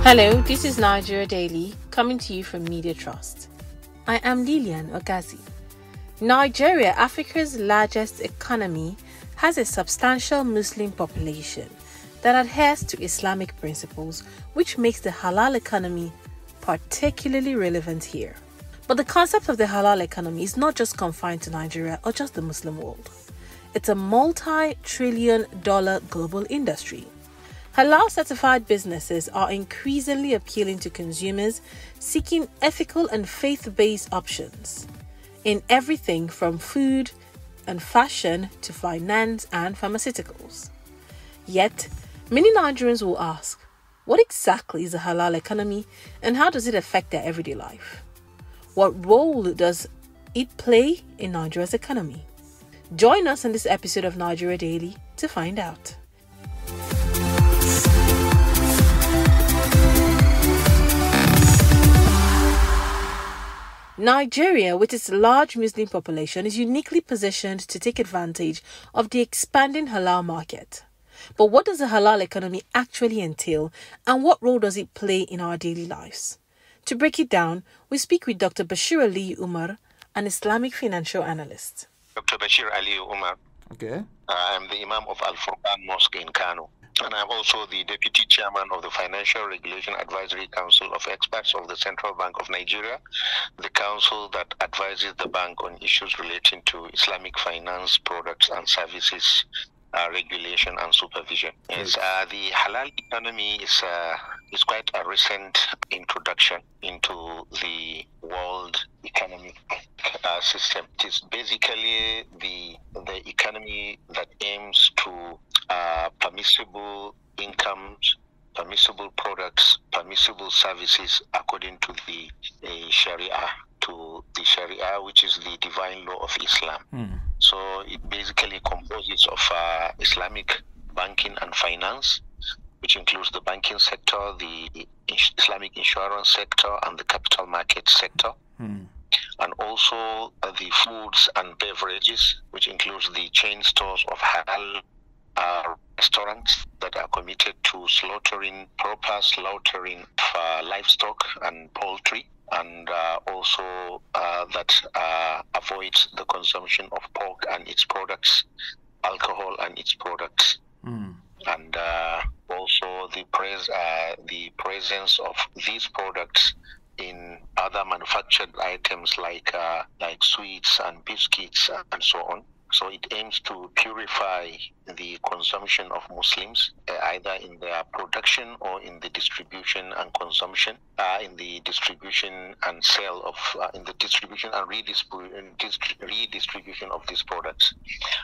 Hello, this is Nigeria Daily, coming to you from Media Trust. I am Lilian Ogazi. Nigeria, Africa's largest economy, has a substantial Muslim population that adheres to Islamic principles, which makes the halal economy particularly relevant here. But the concept of the halal economy is not just confined to Nigeria or just the Muslim world. It's a multi-trillion-dollar global industry. Halal-certified businesses are increasingly appealing to consumers seeking ethical and faith-based options in everything from food and fashion to finance and pharmaceuticals. Yet, many Nigerians will ask, what exactly is the halal economy and how does it affect their everyday life? What role does it play in Nigeria's economy? Join us in this episode of Nigeria Daily to find out. Nigeria, with its large Muslim population, is uniquely positioned to take advantage of the expanding halal market. But what does the halal economy actually entail, and what role does it play in our daily lives? To break it down, we speak with Dr. Bashir Aliyu Umar, an Islamic financial analyst. Dr. Bashir Aliyu Umar. Okay. I'm the Imam of Al-Furqan Mosque in Kano. And I'm also the Deputy Chairman of the Financial Regulation Advisory Council of Experts of the Central Bank of Nigeria, the council that advises the bank on issues relating to Islamic finance products and services, regulation and supervision. Yes, the halal economy is quite a recent introduction into the world economic system. It is basically the economy that aims to permissible incomes, permissible products, permissible services according to the Sharia, which is the divine law of Islam. So it basically composes of Islamic banking and finance, which includes the banking sector, the Islamic insurance sector, and the capital market sector. And also the foods and beverages, which includes the chain stores of halal restaurants that are committed to proper slaughtering of livestock and poultry, and also that avoids the consumption of pork and its products, alcohol and its products, and also the presence of these products in other manufactured items like sweets and biscuits and so on. So it aims to purify the consumption of Muslims, either in their production or in the distribution and consumption, in the distribution and sale of, in the distribution and redistribution of these products.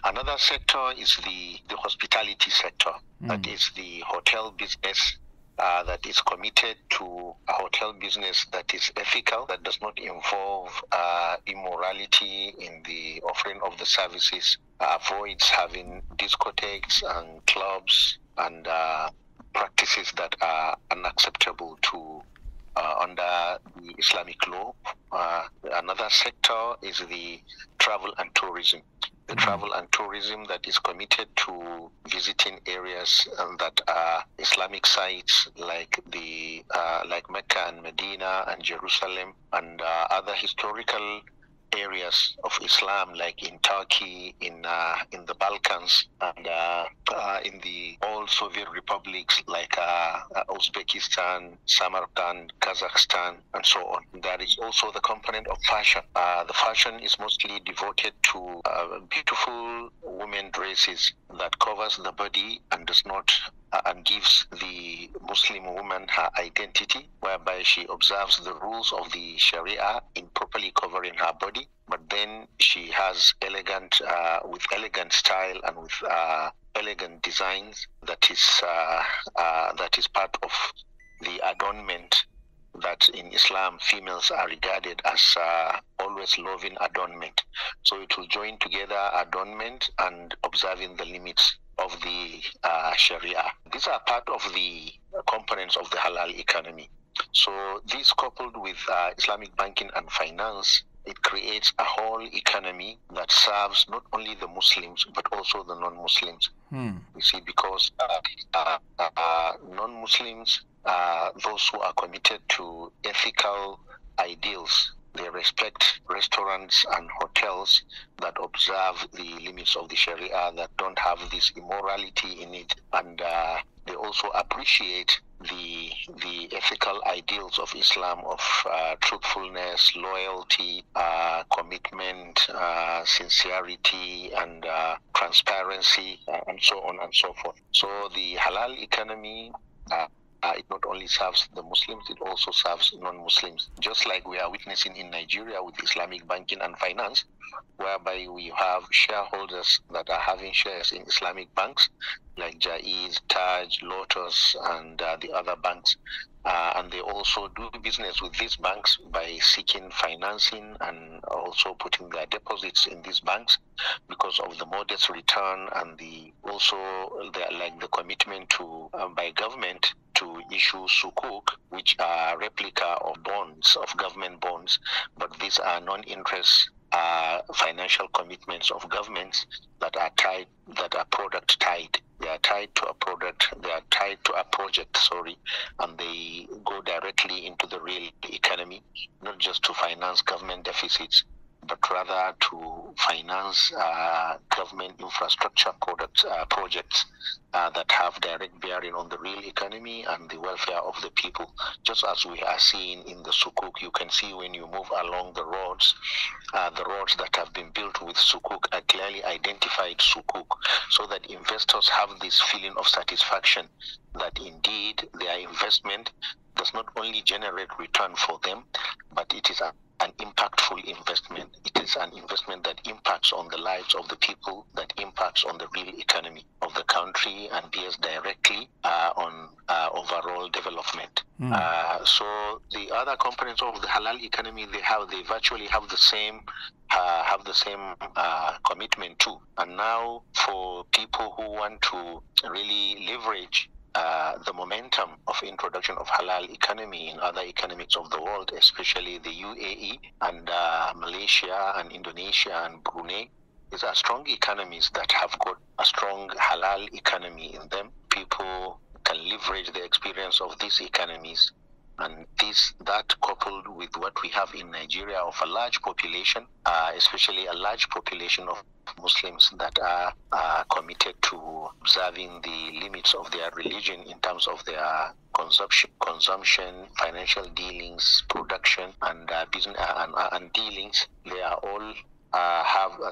Another sector is the hospitality sector, that is the hotel business. That is committed to a hotel business that is ethical, that does not involve immorality in the offering of the services, avoids having discotheques and clubs and practices that are unacceptable to under the Islamic law. Another sector is the travel and tourism. The travel and tourism that is committed to visiting areas that are Islamic sites like like Mecca and Medina and Jerusalem and other historical areas of Islam, like in Turkey, in the Balkans, and in the old Soviet republics like Uzbekistan, Samarkand, Kazakhstan, and so on. There is also the component of fashion. The fashion is mostly devoted to beautiful women dresses that covers the body and does not and gives the Muslim woman her identity, whereby she observes the rules of the Sharia in properly covering her body, but then she has elegant style and with elegant designs that is part of the adornment that in Islam females are regarded as always loving adornment. So it will join together adornment and observing the limits of the Sharia. These are part of the components of the halal economy. So this, coupled with Islamic banking and finance, it creates a whole economy that serves not only the Muslims but also the non-Muslims. You see, because non-Muslims those who are committed to ethical ideals. They respect restaurants and hotels that observe the limits of the Sharia, that don't have this immorality in it, and they also appreciate the ethical ideals of Islam, of truthfulness, loyalty, commitment, sincerity, and transparency, and so on and so forth. So the halal economy, it not only serves the Muslims, it also serves non-Muslims. Just like we are witnessing in Nigeria with Islamic banking and finance, whereby we have shareholders that are having shares in Islamic banks like Jaiz, Taj, Lotus, and the other banks. And they also do business with these banks by seeking financing and also putting their deposits in these banks because of the modest return and the commitment to by government to issue sukuk, which are replica of bonds, of government bonds, but these are non-interest financial commitments of governments that are product tied. They are tied to a product, they are tied to a project, and they go directly into the real economy, not just to finance government deficits, but rather to finance government infrastructure projects that have direct bearing on the real economy and the welfare of the people. Just as we are seeing in the sukuk, you can see when you move along the roads that have been built with sukuk are clearly identified sukuk, so that investors have this feeling of satisfaction that indeed their investment does not only generate return for them, but it is an impactful investment. It is an investment that impacts on the lives of the people, that impacts on the real economy of the country, and bears directly on overall development. So the other components of the halal economy, they virtually have the same commitment too. And now for people who want to really leverage the momentum of introduction of halal economy in other economies of the world, especially the UAE and Malaysia and Indonesia and Brunei, these are strong economies that have got a strong halal economy in them. People can leverage the experience of these economies, and that coupled with what we have in Nigeria of a large population, especially a large population of Muslims that are committed to observing the limits of their religion in terms of their consumption, financial dealings, production, and business and dealings. They are all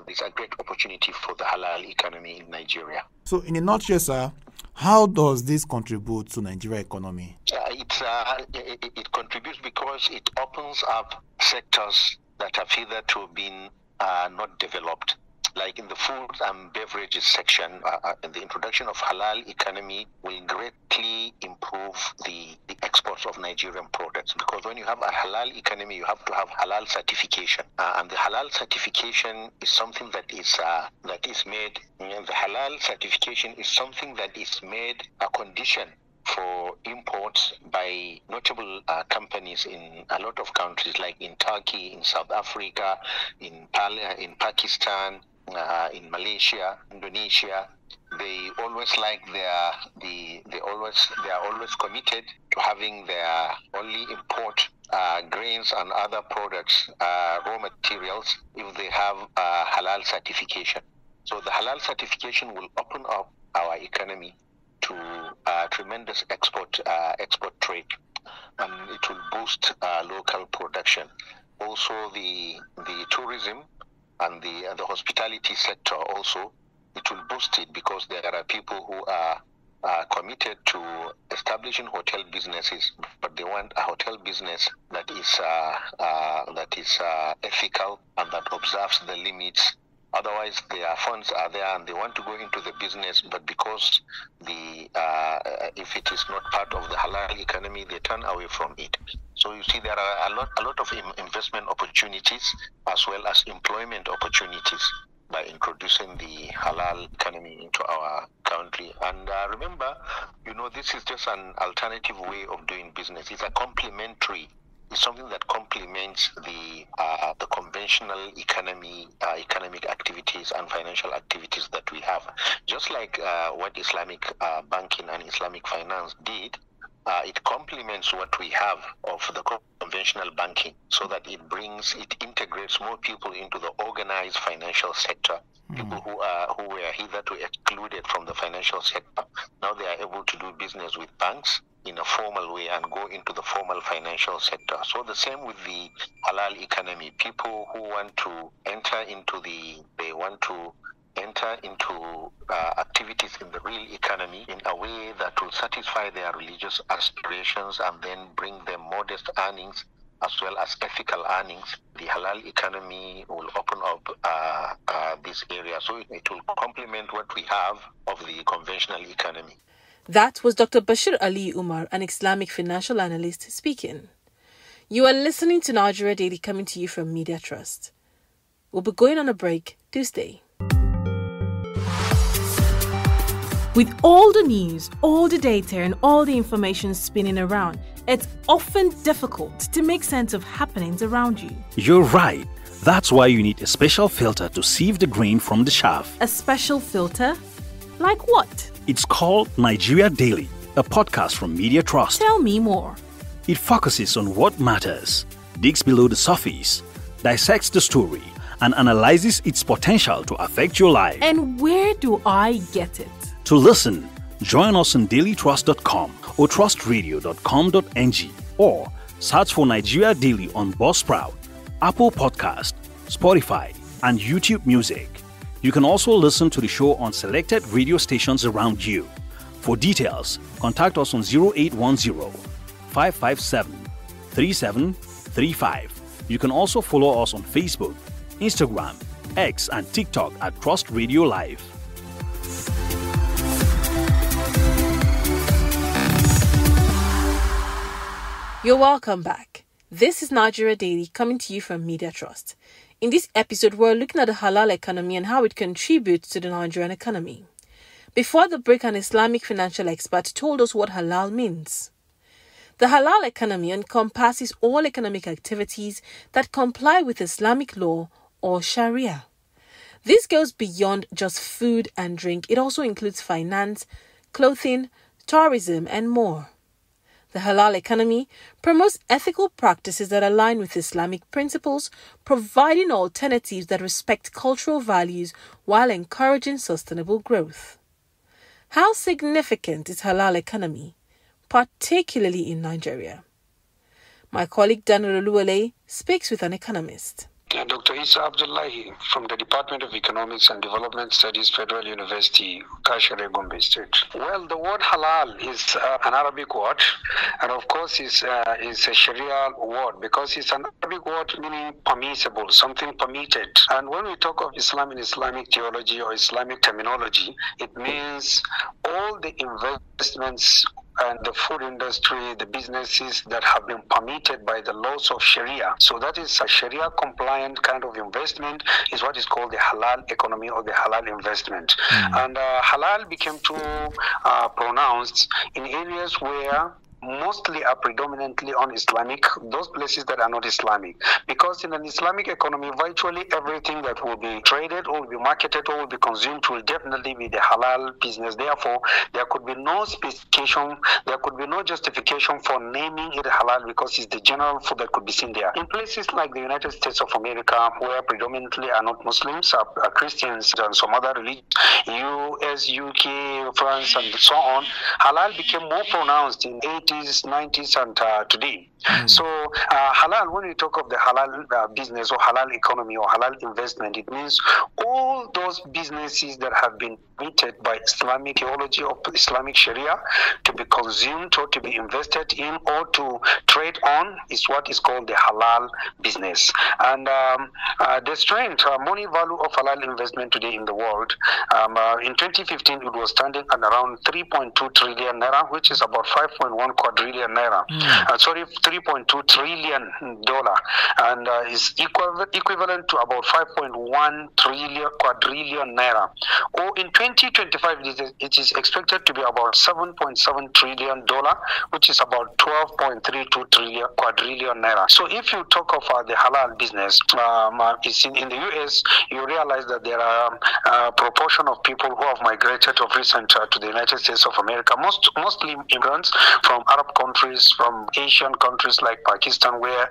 this a great opportunity for the halal economy in Nigeria. So, in a nutshell, sir, how does this contribute to Nigeria economy? It contributes because it opens up sectors that have hitherto been not developed. Like in the food and beverages section, the introduction of halal economy will greatly improve the exports of Nigerian products, because when you have a halal economy, you have to have halal certification, and the halal certification is something that is made. The halal certification is something that is made a condition for imports by notable companies in a lot of countries, like in Turkey, in South Africa, in Pakistan, in Malaysia, Indonesia. They always they are always committed to having their only import grains and other products, raw materials, if they have halal certification. So the halal certification will open up our economy to tremendous export trade, and it will boost local production. Also, the tourism and the hospitality sector also, it will boost it, because there are people who are committed to establishing hotel businesses, but they want a hotel business that is ethical and that observes the limits. Otherwise, their funds are there and they want to go into the business, but because if it is not part of the halal economy, they turn away from it. So you see, there are a lot of investment opportunities as well as employment opportunities by introducing the halal economy into our country. And remember, this is just an alternative way of doing business. It's a complementary. It's something that complements the conventional economic activities and financial activities that we have. Just like what Islamic banking and Islamic finance did, it complements what we have of the conventional banking, so that it integrates more people into the organized financial sector. People who were hitherto excluded from the financial sector, now they are able to do business with banks in a formal way and go into the formal financial sector. So the same with the halal economy. People who want to enter into activities in the real economy in a way that will satisfy their religious aspirations and then bring them modest earnings as well as ethical earnings. The halal economy will open up this area, so it will complement what we have of the conventional economy. That was Dr. Bashir Aliyu Umar, an Islamic financial analyst, speaking. You are listening to Nigeria Daily, coming to you from Media Trust. We'll be going on a break. Do stay. With all the news, all the data, and all the information spinning around, it's often difficult to make sense of happenings around you. You're right. That's why you need a special filter to sieve the grain from the chaff. A special filter? Like what? It's called Nigeria Daily, a podcast from Media Trust. Tell me more. It focuses on what matters, digs below the surface, dissects the story, and analyzes its potential to affect your life. And where do I get it? To listen, join us on dailytrust.com or trustradio.com.ng or search for Nigeria Daily on Buzzsprout, Apple Podcast, Spotify, and YouTube Music. You can also listen to the show on selected radio stations around you. For details, contact us on 0810-557-3735. You can also follow us on Facebook, Instagram, X, and TikTok at Trust Radio Live. You're welcome back. This is Nigeria Daily, coming to you from Media Trust. In this episode, we're looking at the halal economy and how it contributes to the Nigerian economy. Before the break, an Islamic financial expert told us what halal means. The halal economy encompasses all economic activities that comply with Islamic law or Sharia. This goes beyond just food and drink. It also includes finance, clothing, tourism, and more. The halal economy promotes ethical practices that align with Islamic principles, providing alternatives that respect cultural values while encouraging sustainable growth. How significant is halal economy, particularly in Nigeria? My colleague Daniel Oluwole speaks with an economist. Dr. Isa Abdullahi from the Department of Economics and Development Studies, Federal University, Kashere, Gombe State. Well, the word halal is an Arabic word, and of course is a Sharia word because it's an Arabic word meaning permissible, something permitted. And when we talk of Islam in Islamic theology or Islamic terminology, it means all the investments and the food industry, the businesses that have been permitted by the laws of Sharia. So that is a Sharia compliant kind of investment is what is called the halal economy or the halal investment. And halal became too pronounced in areas where mostly are predominantly un-Islamic, those places that are not Islamic. Because in an Islamic economy, virtually everything that will be traded or will be marketed or will be consumed will definitely be the halal business. Therefore, there could be no specification, there could be no justification for naming it halal because it's the general food that could be seen there. In places like the United States of America, where predominantly are not Muslims, are Christians and some other religions, US, UK, France, and so on, halal became more pronounced in 80s, 90s, and today. So halal, when we talk of the halal business or halal economy or halal investment, it means all those businesses that have been permitted by Islamic theology or Islamic Sharia to be consumed or to be invested in or to trade on is what is called the halal business. And the strength, money value of halal investment today in the world, in 2015 it was standing at around 3.2 trillion naira, which is about 5.1 quadrillion naira. 3.2 trillion dollar, and is equivalent to about 5.1 quadrillion naira. Or in 2025, it is expected to be about 7.7 trillion dollar, which is about 12.32 quadrillion naira. So if you talk of the halal business, it's in the US, you realize that there are a proportion of people who have migrated of recent to the United States of America, mostly immigrants from Arab countries, from Asian countries like Pakistan, where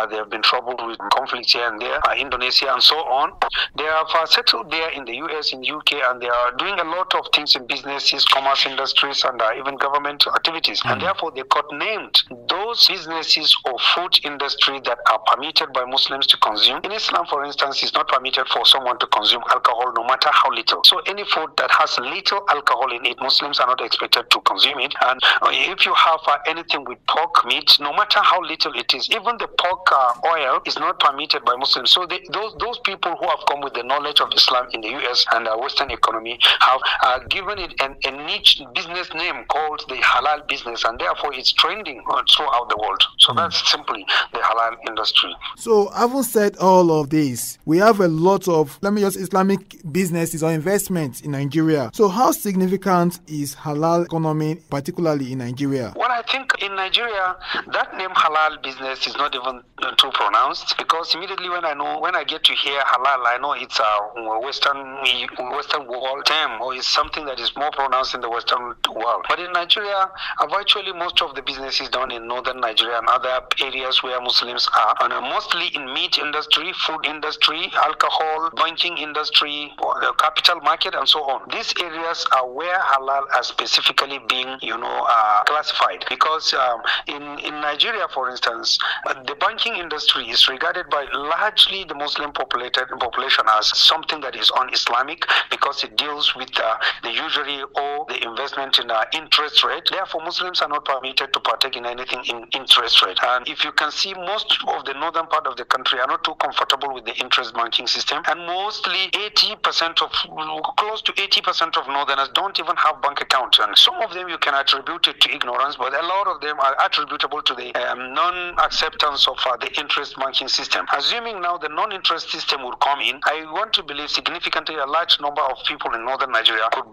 they have been troubled with conflicts here and there, Indonesia and so on. They have settled there in the US, in UK, and they are doing a lot of things in businesses, commerce industries, and even government activities. And therefore, they got named those businesses or food industry that are permitted by Muslims to consume. In Islam, for instance, it's not permitted for someone to consume alcohol, no matter how little. So any food that has little alcohol in it, Muslims are not expected to consume it. And if you have anything with pork meat, no matter how little it is, even the pork oil is not permitted by Muslims. So those people who have come with the knowledge of Islam in the US and Western economy have given it a niche business name called the halal business, and therefore it's trending throughout the world. So that's simply the halal industry. So having said all of this, we have a lot of, Islamic businesses or investments in Nigeria. So how significant is halal economy, particularly in Nigeria? Well, I think in Nigeria, that name halal business is not even too pronounced, because immediately when I get to hear halal, I know it's a Western world term, or it's something that is more pronounced in the Western world. But in Nigeria, virtually most of the business is done in northern Nigeria and other areas where Muslims are, and mostly in meat industry, food industry, alcohol, banking industry, the capital market, and so on. These areas are where halal has specifically been, classified, because in Nigeria, for instance, the banking industry is regarded by largely the Muslim population as something that is un-Islamic, because it deals with the usury or the investment in interest rate. Therefore, Muslims are not permitted to partake in anything in interest rate. And if you can see, most of the northern part of the country are not too comfortable with the interest banking system, and mostly close to 80% of northerners don't even have bank accounts. And some of them you can attribute it to ignorance, but a lot of them are attributable to the non-acceptance of the interest banking system. Assuming now the non-interest system would come in, I want to believe significantly a large number of people in northern Nigeria could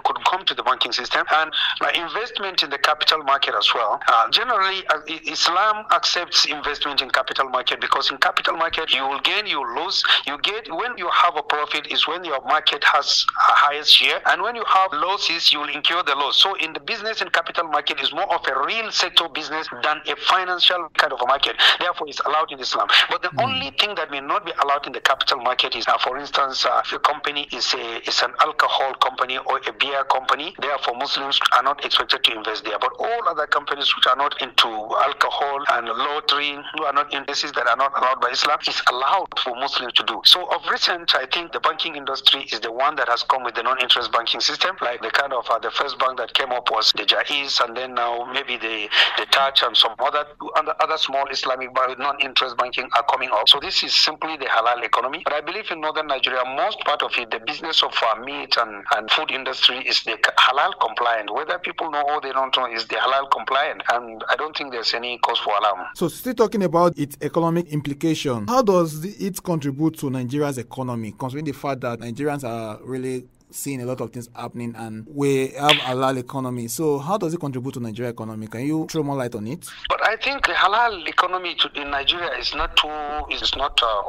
could come to the banking system, and investment in the capital market as well. Generally, Islam accepts investment in capital market, because in capital market you will gain, you will lose. You get, when you have a profit is when your market has a highest share, and when you have losses you will incur the loss. So in the business in capital market is more of a real sector business than a financial kind of a market. Therefore, it's allowed in Islam. But the only thing that may not be allowed in the capital market is, for instance, if a company is an alcohol company or a beer company, therefore Muslims are not expected to invest there. But all other companies which are not into alcohol and lottery, who are not in places that are not allowed by Islam, is allowed for Muslims to do. So of recent, I think the banking industry is the one that has come with the non-interest banking system. Like the kind of the first bank that came up was the Jaiz, and then now maybe the Taj and some other small Islamic non-interest banking are coming up. So this is simply the halal economy. But I believe in northern Nigeria, most part of it, the business of meat and food industry is the halal compliant. Whether people know or they don't know, is the halal compliant. And I don't think there's any cause for alarm. So still talking about its economic implication, how does it contribute to Nigeria's economy, considering the fact that Nigerians are really seeing a lot of things happening and we have a halal economy? So how does it contribute to Nigeria economy? Can you throw more light on it? But I think the halal economy in Nigeria is not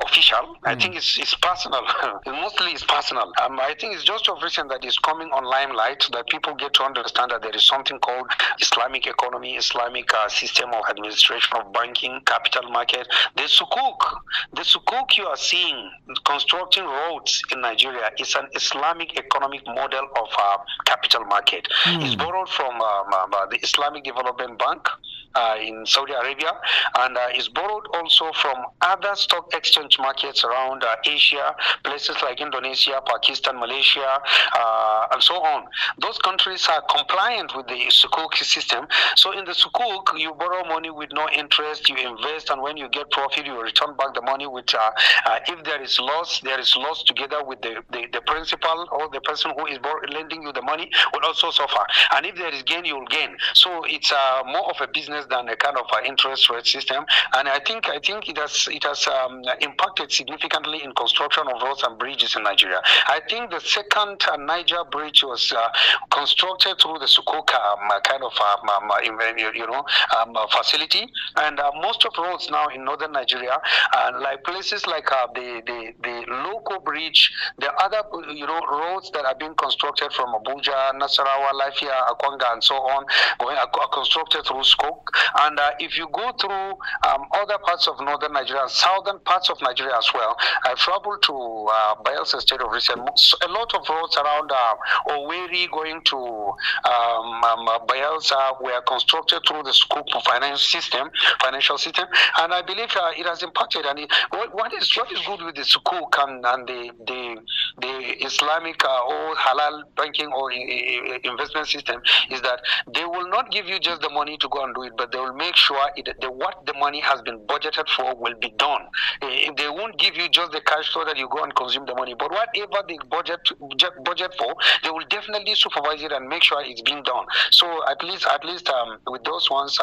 official. I think it's personal. Mostly it's personal. I think it's just of recent that it's coming on limelight, that people get to understand that there is something called Islamic economy, Islamic system of administration of banking, capital market. The sukuk you are seeing constructing roads in Nigeria is an Islamic economic model of capital market. It's borrowed from the Islamic Development Bank in Saudi Arabia, and is borrowed also from other stock exchange markets around Asia, places like Indonesia, Pakistan, Malaysia, and so on. Those countries are compliant with the sukuk system. So in the sukuk, you borrow money with no interest, you invest, and when you get profit, you return back the money, which if there is loss together with the principal, or the person who is lending you the money will also suffer. And if there is gain, you will gain. So it's more of a business less than a kind of interest rate system, and I think it has impacted significantly in construction of roads and bridges in Nigeria. I think the second Niger bridge was constructed through the Sukoka kind of facility, and most of roads now in northern Nigeria, like places like the local bridge, the other roads that are being constructed from Abuja, Nasarawa, Lafia, Akwanga, and so on, are constructed through Skok. And if you go through other parts of northern Nigeria, southern parts of Nigeria as well, I've traveled to Bayelsa State of Recent. A lot of roads around Owerri going to Bayelsa were constructed through the Skok financial system, and I believe it has impacted. And what is good with the Sukuk and the Islamic or halal banking or investment system is that they will not give you just the money to go and do it, but they will make sure what the money has been budgeted for will be done. They won't give you just the cash so that you go and consume the money, but whatever they budget for, they will definitely supervise it and make sure it's being done. So at least with those ones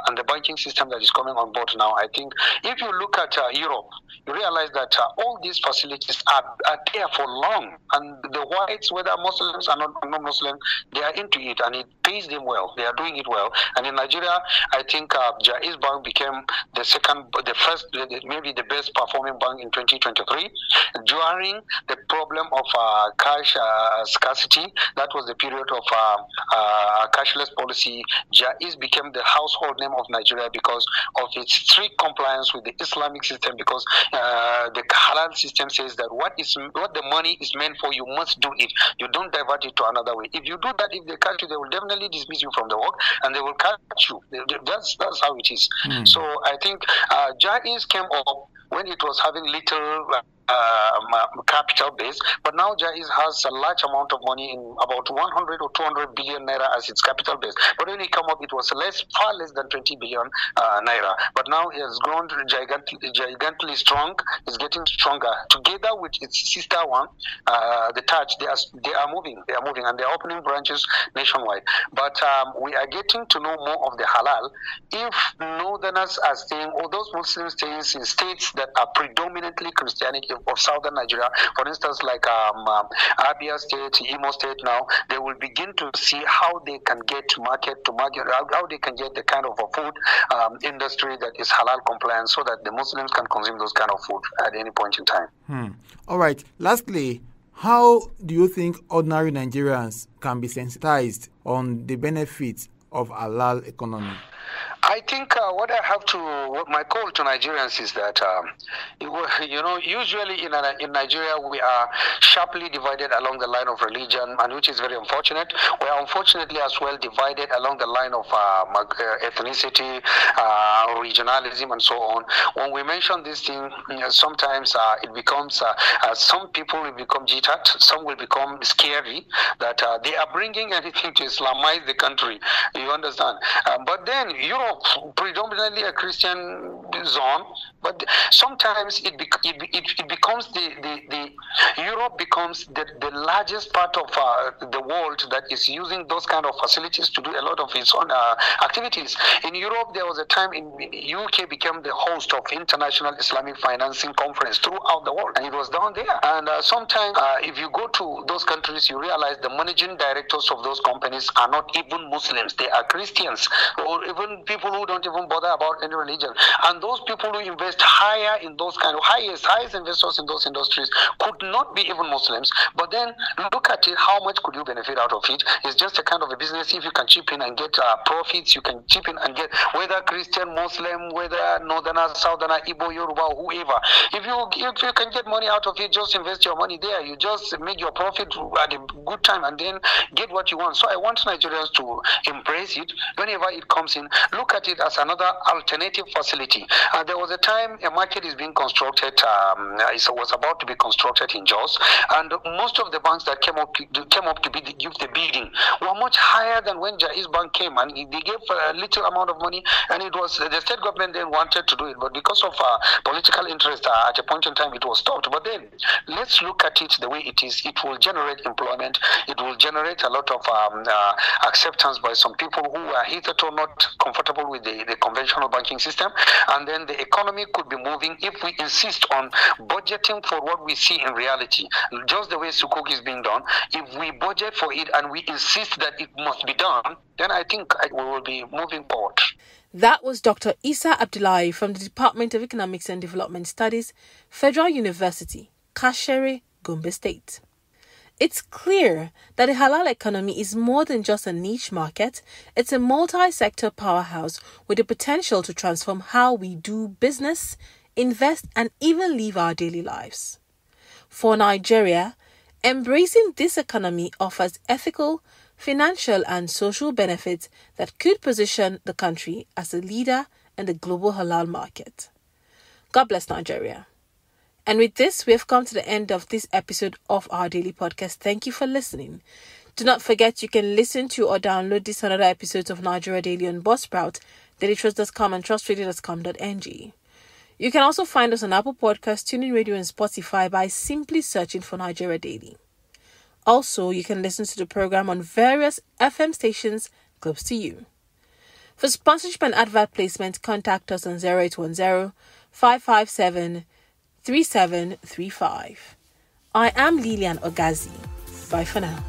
and the banking system that is coming on board now, I think if you look at Europe, you realize that all these facilities are there for long, and the whites, whether Muslims or not Muslim, they are into it, and it pays them well. They are doing it well. And in Nigeria, I think Jaiz Bank became the first, maybe the best performing bank in 2023 during the problem of cash scarcity. That was the period of cashless policy. Jaiz became the household name of Nigeria because of its strict compliance with the Islamic system, because the halal system says that what the money is meant for, you must do it. You don't divert it to another way. If you do that, if they catch you, they will definitely dismiss you from the work, and they will catch you. That's how it is. So I think Jaiz came up when it was having little capital base, but now Jaiz has a large amount of money, in about 100 or 200 billion naira as its capital base. But when it came up, it was far less than 20 billion naira. But now it has grown gigantically strong. It's getting stronger. Together with its sister one, the Taj, they are moving, and they are opening branches nationwide. But we are getting to know more of the halal. If northerners are staying, or those Muslims staying in states that are predominantly Christianity of southern Nigeria, for instance, like Abia State, Imo State, now they will begin to see how they can get market to market, how they can get the kind of a food industry that is halal compliant, so that the Muslims can consume those kind of food at any point in time. All right. Lastly, how do you think ordinary Nigerians can be sensitized on the benefits of halal economy? I think what my call to Nigerians is that, usually in Nigeria, we are sharply divided along the line of religion, and which is very unfortunate. We are unfortunately as well divided along the line of ethnicity, regionalism, and so on. When we mention this thing, sometimes it becomes, some people will become jihad, some will become scary, that they are bringing anything to Islamize the country. You understand? But then Europe, predominantly a Christian zone, but sometimes it becomes Europe becomes the largest part of the world that is using those kind of facilities to do a lot of its own activities. In Europe, there was a time in UK became the host of International Islamic Financing Conference throughout the world, and it was down there. And sometimes if you go to those countries, you realize the managing directors of those companies are not even Muslims. They are Christians, or even people who don't even bother about any religion. And those people who invest higher in those kind of highest investors in those industries could not be even Muslims. But then look at it, how much could you benefit out of it? It's just a kind of a business. If you can chip in and get profits, you can chip in and get, whether Christian, Muslim, whether Northerner, Southerner, Igbo, Yoruba, whoever. If you can get money out of it, just invest your money there. You just make your profit at a good time and then get what you want. So I want Nigerians to embrace it whenever it comes in. Look at it as another alternative facility. There was a time a market is being constructed, it was about to be constructed in Jos, and most of the banks that came up to give the bidding were much higher than when Jaiz Bank came, and they gave a little amount of money, and it was the state government then wanted to do it, but because of political interest at a point in time it was stopped. But then let's look at it the way it is. It will generate employment, it will generate a lot of acceptance by some people who are hitherto not comfortable comfortable with the conventional banking system, and then the economy could be moving if we insist on budgeting for what we see in reality, just the way Sukuk is being done. If we budget for it and we insist that it must be done, then I think we will be moving forward. That was Dr. Isa Abdullahi from the Department of Economics and Development Studies, Federal University, Kashere, Gombe State. It's clear that the halal economy is more than just a niche market. It's a multi-sector powerhouse with the potential to transform how we do business, invest, and even live our daily lives. For Nigeria, embracing this economy offers ethical, financial, and social benefits that could position the country as a leader in the global halal market. God bless Nigeria. And with this, we have come to the end of this episode of our daily podcast. Thank you for listening. Do not forget you can listen to or download this and other episodes of Nigeria Daily on Buzzsprout, dailytrust.com and trustradio.com.ng. You can also find us on Apple Podcasts, TuneIn Radio and Spotify by simply searching for Nigeria Daily. Also, you can listen to the program on various FM stations close to you. For sponsorship and advert placement, contact us on 0810-557-3735. I am Lilian Ogazi. Bye for now.